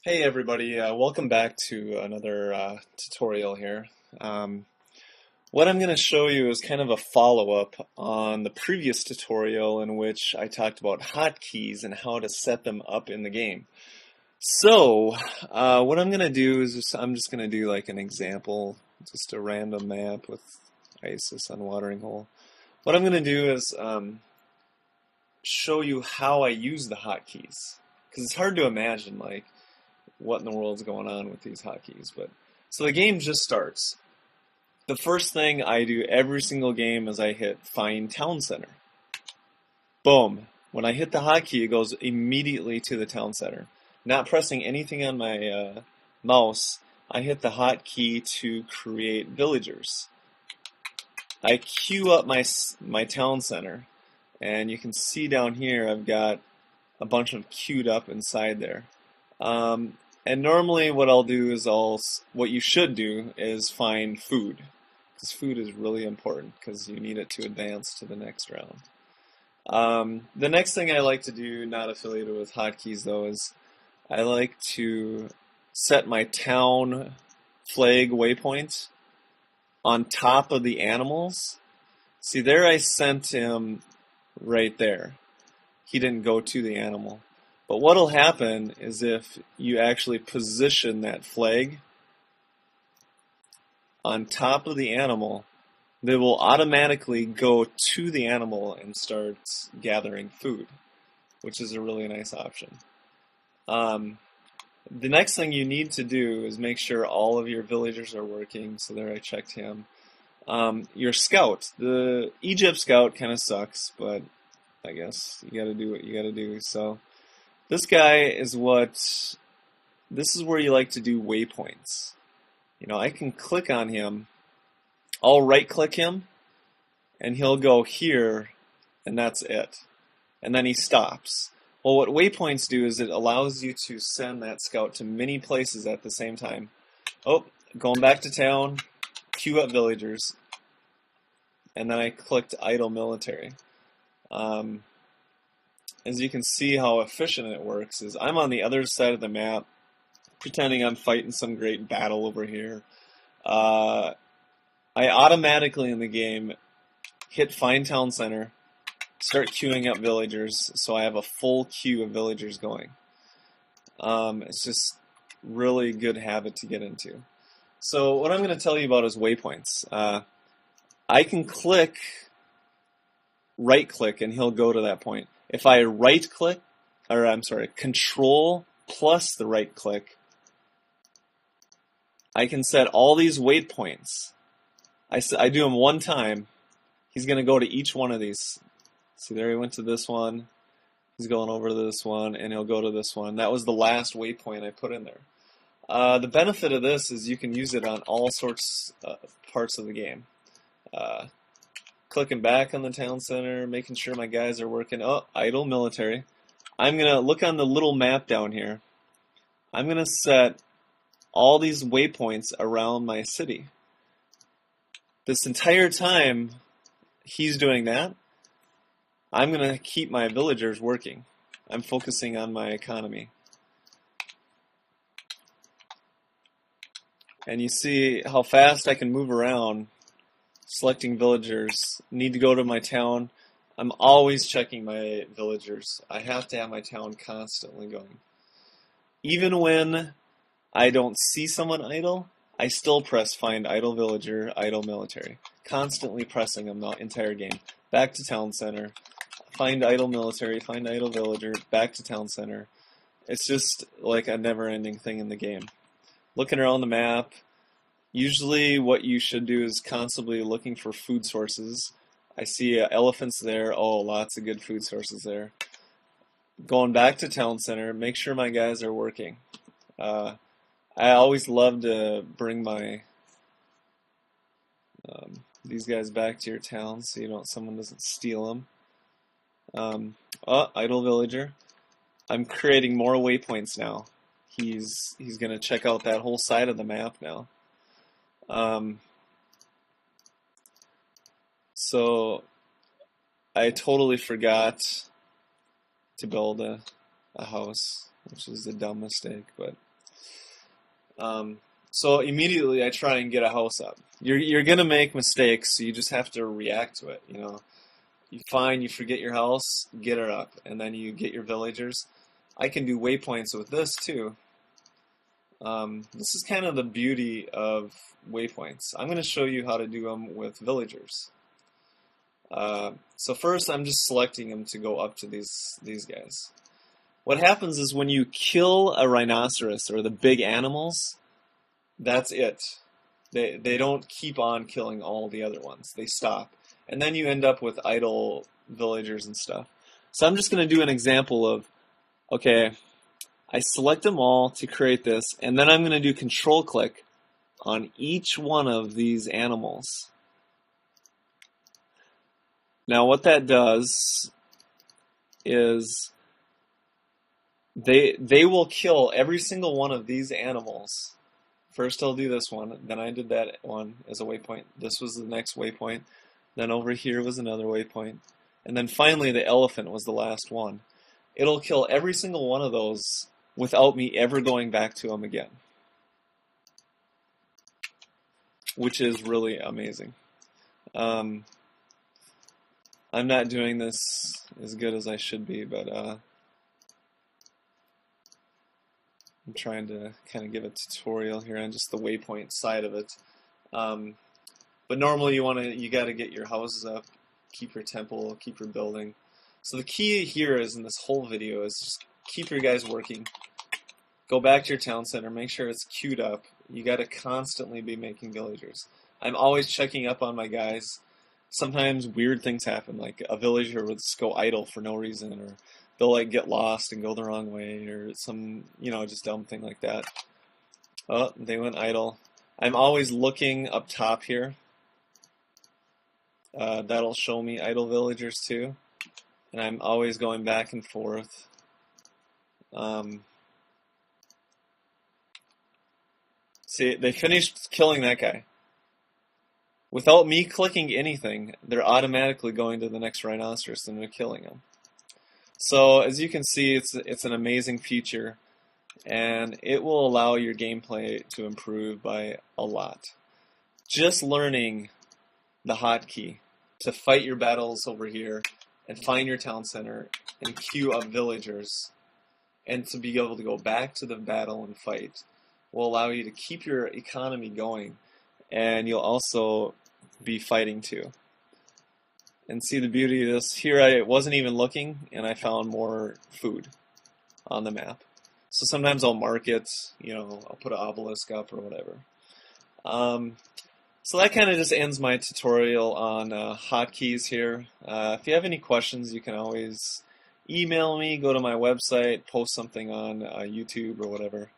Hey everybody, welcome back to another tutorial here. Um, what I'm going to show you is kind of a follow-up on the previous tutorial in which I talked about hotkeys and how to set them up in the game. So, what I'm going to do is I'm just going to do like an example, just a random map with ISIS on watering hole. What I'm going to do is show you how I use the hotkeys, because it's hard to imagine like what in the world's going on with these hotkeys. But so the game just starts. The first thing I do every single game is I hit Find Town Center. Boom. When I hit the hotkey, it goes immediately to the town center. Not pressing anything on my mouse, I hit the hotkey to create villagers. I queue up my town center, and you can see down here I've got a bunch of queued up inside there. And normally what I'll do is what you should do is find food, because food is really important because you need it to advance to the next round. The next thing I like to do, not affiliated with hotkeys though, is I like to set my town flag waypoint on top of the animals. See, there I sent him right there. He didn't go to the animal. But what'll happen is if you actually position that flag on top of the animal, they will automatically go to the animal and start gathering food, which is a really nice option. The next thing you need to do is make sure all of your villagers are working. So there I checked him. Your scout, the Egypt scout kind of sucks, but I guess you gotta do what you gotta do. So this guy is this is where you like to do waypoints. You know, I can click on him, I'll right click him, and he'll go here, and that's it. And then he stops. Well, what waypoints do is it allows you to send that scout to many places at the same time. Oh, going back to town, queue up villagers, and then I clicked idle military. As you can see how efficient it works is I'm on the other side of the map, pretending I'm fighting some great battle over here. I automatically in the game hit Find Town Center, start queuing up villagers, so I have a full queue of villagers going. It's just really good habit to get into. So what I'm going to tell you about is waypoints. I can right click, and he'll go to that point. If I right click, or I'm sorry, control plus the right click, I can set all these waypoints. I do them one time. He's going to go to each one of these. See, there he went to this one. He's going over to this one, and he'll go to this one. That was the last waypoint I put in there. The benefit of this is you can use it on all sorts of parts of the game. Clicking back on the town center, making sure my guys are working. Oh, idle military. I'm going to look on the little map down here. I'm going to set all these waypoints around my city. This entire time he's doing that, I'm going to keep my villagers working. I'm focusing on my economy. And you see how fast I can move around, selecting villagers. Need to go to my town. I'm always checking my villagers. I have to have my town constantly going. Even when I don't see someone idle, I still press Find Idle Villager, Idle Military. Constantly pressing them the entire game. Back to Town Center. Find Idle Military, Find Idle Villager, back to Town Center. It's just like a never-ending thing in the game. Looking around the map, usually what you should do is constantly looking for food sources. I see elephants there. Oh, lots of good food sources there. Going back to Town Center, make sure my guys are working. I always love to bring my these guys back to your town so someone doesn't steal them. Idle villager. I'm creating more waypoints now. He's gonna check out that whole side of the map now. So I totally forgot to build a house, which is a dumb mistake, but So immediately I try and get a house up. You're gonna make mistakes, so you just have to react to it. You forget your house, get it up, and then you get your villagers. I can do waypoints with this too. This is kind of the beauty of waypoints. I'm going to show you how to do them with villagers. So first I'm just selecting them to go up to these guys. What happens is when you kill a rhinoceros or the big animals, that's it. They don't keep on killing all the other ones. They stop. And then you end up with idle villagers and stuff. So I'm just going to do an example of, okay, I select them all to create this, and then I'm going to do control click on each one of these animals. Now what that does is they will kill every single one of these animals. First I'll do this one, then I did that one as a waypoint. This was the next waypoint. Then over here was another waypoint. And then finally the elephant was the last one. It'll kill every single one of those without me ever going back to them again. Which is really amazing. I'm not doing this as good as I should be, but I'm trying to kind of give a tutorial here on just the waypoint side of it. But normally you got to get your houses up, keep your temple, keep your building. So the key here is in this whole video is just keep your guys working. Go back to your town center, make sure it's queued up. You got to constantly be making villagers. I'm always checking up on my guys. Sometimes weird things happen, like a villager will just go idle for no reason, or they'll like get lost and go the wrong way, or some just dumb thing like that. Oh, they went idle. I'm always looking up top here. That'll show me idle villagers too. And I'm always going back and forth. See, they finished killing that guy. Without me clicking anything, they're automatically going to the next rhinoceros and they're killing him. So as you can see, it's an amazing feature, and it will allow your gameplay to improve by a lot. Just learning the hotkey to fight your battles over here and find your town center and queue up villagers and to be able to go back to the battle and fight will allow you to keep your economy going, and you'll also be fighting too. And see the beauty of this. Here I wasn't even looking and I found more food on the map. So sometimes I'll mark it, I'll put an obelisk up or whatever. So that kind of just ends my tutorial on hotkeys here. If you have any questions, you can always email me, go to my website, post something on YouTube or whatever.